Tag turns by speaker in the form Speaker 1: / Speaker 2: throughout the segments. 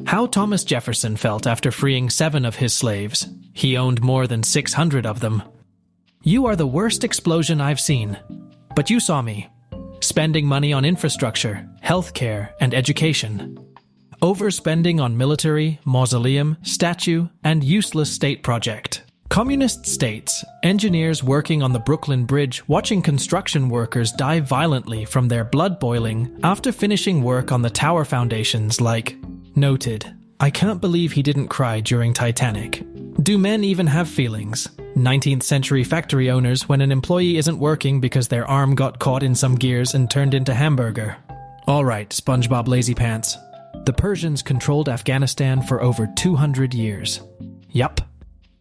Speaker 1: How Thomas Jefferson felt after freeing 7 of his slaves. He owned more than 600 of them. You are the worst explosion I've seen. But you saw me. Spending money on infrastructure, healthcare, and education. Overspending on military, mausoleum, statue, and useless state project. Communist states, engineers working on the Brooklyn Bridge watching construction workers die violently from their blood boiling after finishing work on the tower foundations like, noted, I can't believe he didn't cry during Titanic. Do men even have feelings? 19th century factory owners when an employee isn't working because their arm got caught in some gears and turned into hamburger. Alright, SpongeBob Lazy Pants. The Persians controlled Afghanistan for over 200 years. Yup.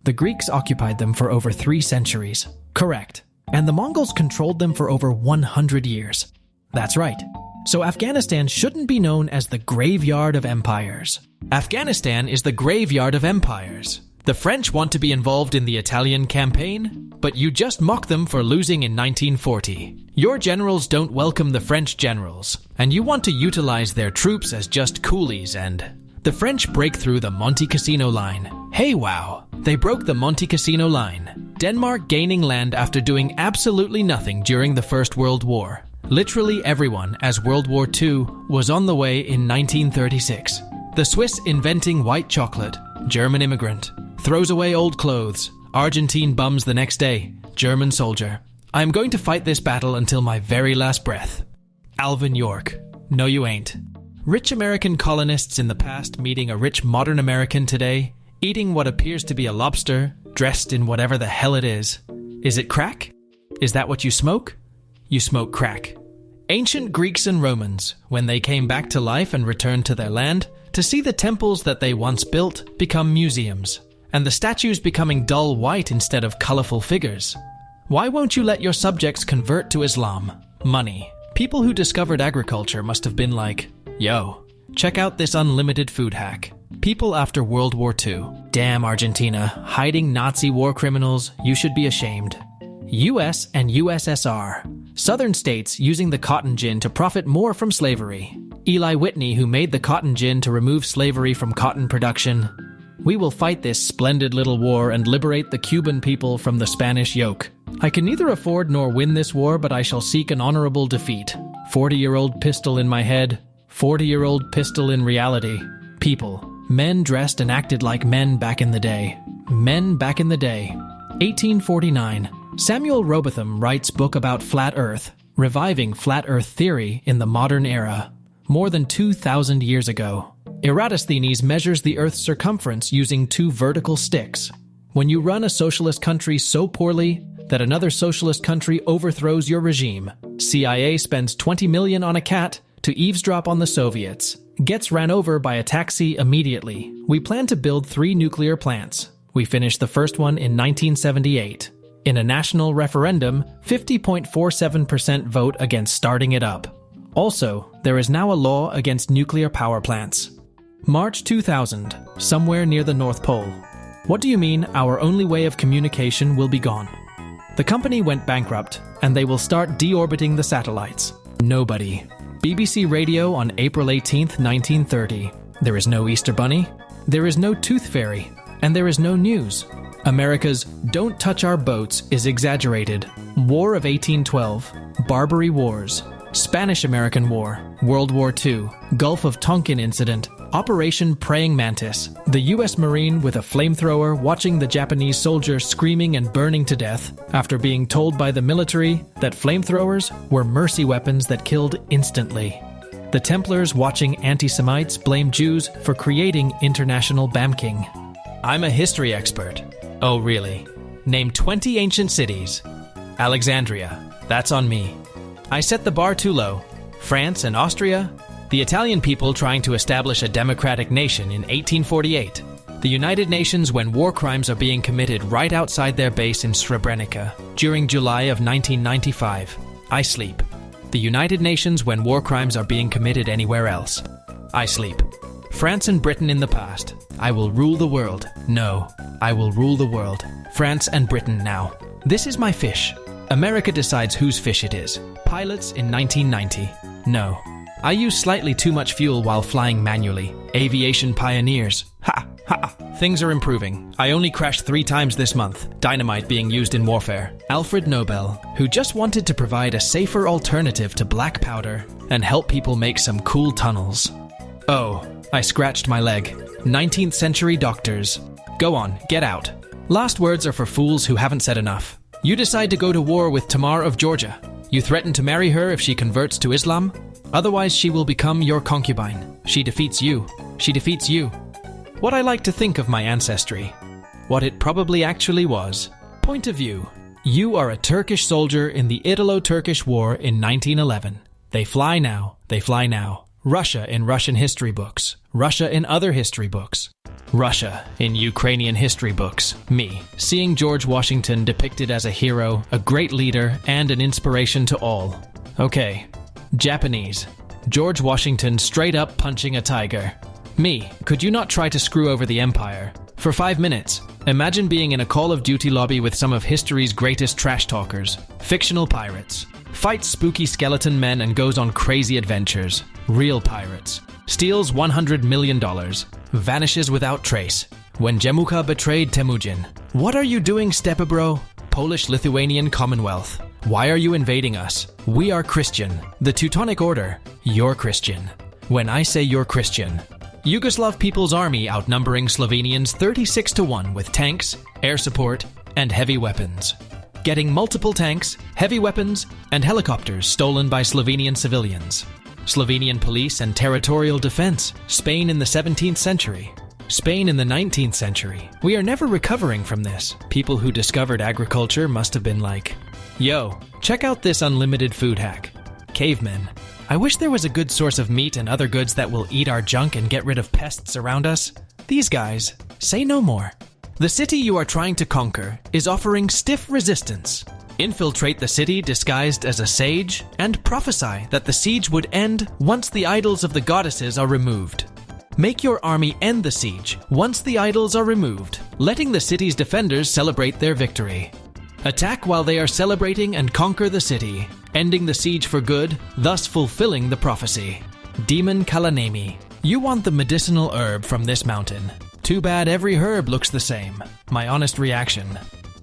Speaker 1: The Greeks occupied them for over 3 centuries. Correct. And the Mongols controlled them for over 100 years. That's right. So Afghanistan shouldn't be known as the graveyard of empires. Afghanistan is the graveyard of empires. The French want to be involved in the Italian campaign, but you just mock them for losing in 1940. Your generals don't welcome the French generals, and you want to utilize their troops as just coolies and... The French break through the Monte Cassino line. Hey wow, they broke the Monte Cassino line. Denmark gaining land after doing absolutely nothing during the First World War. Literally everyone, as World War II was on the way in 1936. The Swiss inventing white chocolate. German immigrant. Throws away old clothes. Argentine bums the next day. German soldier. I am going to fight this battle until my very last breath. Alvin York. No you ain't. Rich American colonists in the past meeting a rich modern American today, eating what appears to be a lobster, dressed in whatever the hell it is. Is it crack? Is that what you smoke? You smoke crack. Ancient Greeks and Romans, when they came back to life and returned to their land, to see the temples that they once built become museums, and the statues becoming dull white instead of colorful figures. Why won't you let your subjects convert to Islam? Money. People who discovered agriculture must have been like, yo, check out this unlimited food hack. People after World War II. Damn Argentina, hiding Nazi war criminals, you should be ashamed. US and USSR. Southern states using the cotton gin to profit more from slavery. Eli Whitney, who made the cotton gin to remove slavery from cotton production. We will fight this splendid little war and liberate the Cuban people from the Spanish yoke. I can neither afford nor win this war, but I shall seek an honorable defeat. 40-year-old pistol in my head. 40-year-old pistol in reality. People. Men dressed and acted like men back in the day. Men back in the day. 1849. Samuel Robotham writes book about flat Earth, reviving flat Earth theory in the modern era. More than 2,000 years ago. Eratosthenes measures the Earth's circumference using 2 vertical sticks. When you run a socialist country so poorly that another socialist country overthrows your regime, CIA spends $20 million on a cat to eavesdrop on the Soviets. Gets ran over by a taxi immediately. We plan to build 3 nuclear plants. We finished the first one in 1978. In a national referendum, 50.47% vote against starting it up. Also, there is now a law against nuclear power plants. March 2000, somewhere near the North Pole. What do you mean our only way of communication will be gone? The company went bankrupt, and they will start deorbiting the satellites. Nobody. BBC Radio on April 18th, 1930. There is no Easter Bunny, there is no Tooth Fairy, and there is no news. America's "Don't touch our boats" is exaggerated. War of 1812, Barbary Wars, Spanish-American War, World War II, Gulf of Tonkin incident, Operation Praying Mantis, the U.S. Marine with a flamethrower watching the Japanese soldier screaming and burning to death after being told by the military that flamethrowers were mercy weapons that killed instantly. The Templars watching anti-Semites blame Jews for creating international banking. I'm a history expert. Oh, really? Name 20 ancient cities. Alexandria. That's on me. I set the bar too low. France and Austria. The Italian people trying to establish a democratic nation in 1848. The United Nations when war crimes are being committed right outside their base in Srebrenica during July of 1995. I sleep. The United Nations when war crimes are being committed anywhere else. I sleep. France and Britain in the past. I will rule the world. No, I will rule the world. France and Britain now. This is my fish. America decides whose fish it is. Pilots in 1990. No. I use slightly too much fuel while flying manually. Aviation pioneers. Ha! Ha! Things are improving. I only crashed 3 times this month, dynamite being used in warfare. Alfred Nobel, who just wanted to provide a safer alternative to black powder and help people make some cool tunnels. Oh, I scratched my leg. 19th century doctors. Go on, get out. Last words are for fools who haven't said enough. You decide to go to war with Tamar of Georgia. You threaten to marry her if she converts to Islam. Otherwise, she will become your concubine. She defeats you. She defeats you. What I like to think of my ancestry. What it probably actually was. Point of view. You are a Turkish soldier in the Italo-Turkish War in 1911. They fly now. They fly now. Russia in Russian history books. Russia in other history books. Russia in Ukrainian history books. Me, seeing George Washington depicted as a hero, a great leader, and an inspiration to all. Okay. Japanese. George Washington straight up punching a tiger. Me, could you not try to screw over the empire? For 5 minutes. Imagine being in a Call of Duty lobby with some of history's greatest trash talkers. Fictional pirates. Fights spooky skeleton men and goes on crazy adventures. Real pirates. Steals $100 million. Vanishes without trace. When Jemuka betrayed Temujin. What are you doing, Stepabro? Polish-Lithuanian Commonwealth. Why are you invading us? We are Christian. The Teutonic Order. You're Christian. When I say you're Christian. Yugoslav People's Army outnumbering Slovenians 36-1 with tanks, air support, and heavy weapons. Getting multiple tanks, heavy weapons, and helicopters stolen by Slovenian civilians. Slovenian police and territorial defense. Spain in the 17th century. Spain in the 19th century. We are never recovering from this. People who discovered agriculture must have been like, yo, check out this unlimited food hack. Cavemen. I wish there was a good source of meat and other goods that will eat our junk and get rid of pests around us. These guys, say no more. The city you are trying to conquer is offering stiff resistance. Infiltrate the city disguised as a sage and prophesy that the siege would end once the idols of the goddesses are removed. Make your army end the siege once the idols are removed, letting the city's defenders celebrate their victory. Attack while they are celebrating and conquer the city, ending the siege for good, thus fulfilling the prophecy. Demon Kalanemi. You want the medicinal herb from this mountain. Too bad every herb looks the same. My honest reaction.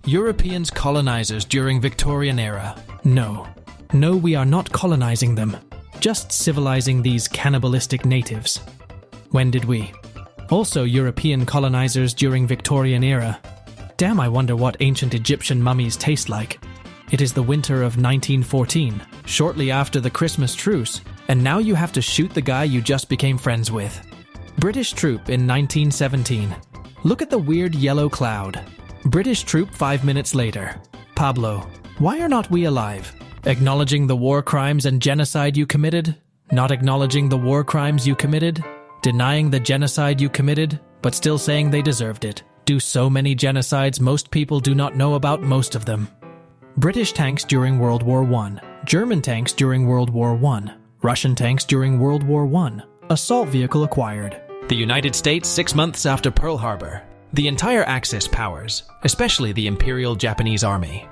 Speaker 1: Europeans colonizers during Victorian era. No. No, we are not colonizing them. Just civilizing these cannibalistic natives. When did we? Also European colonizers during Victorian era. Damn, I wonder what ancient Egyptian mummies taste like. It is the winter of 1914, shortly after the Christmas truce, and now you have to shoot the guy you just became friends with. British troop in 1917. Look at the weird yellow cloud. British troop 5 minutes later. Pablo, why are not we alive? Acknowledging the war crimes and genocide you committed? Not acknowledging the war crimes you committed? Denying the genocide you committed, but still saying they deserved it. Do so many genocides most people do not know about most of them. British tanks during World War I. German tanks during World War I. Russian tanks during World War I. Assault vehicle acquired. The United States 6 months after Pearl Harbor. The entire Axis powers, especially the Imperial Japanese Army.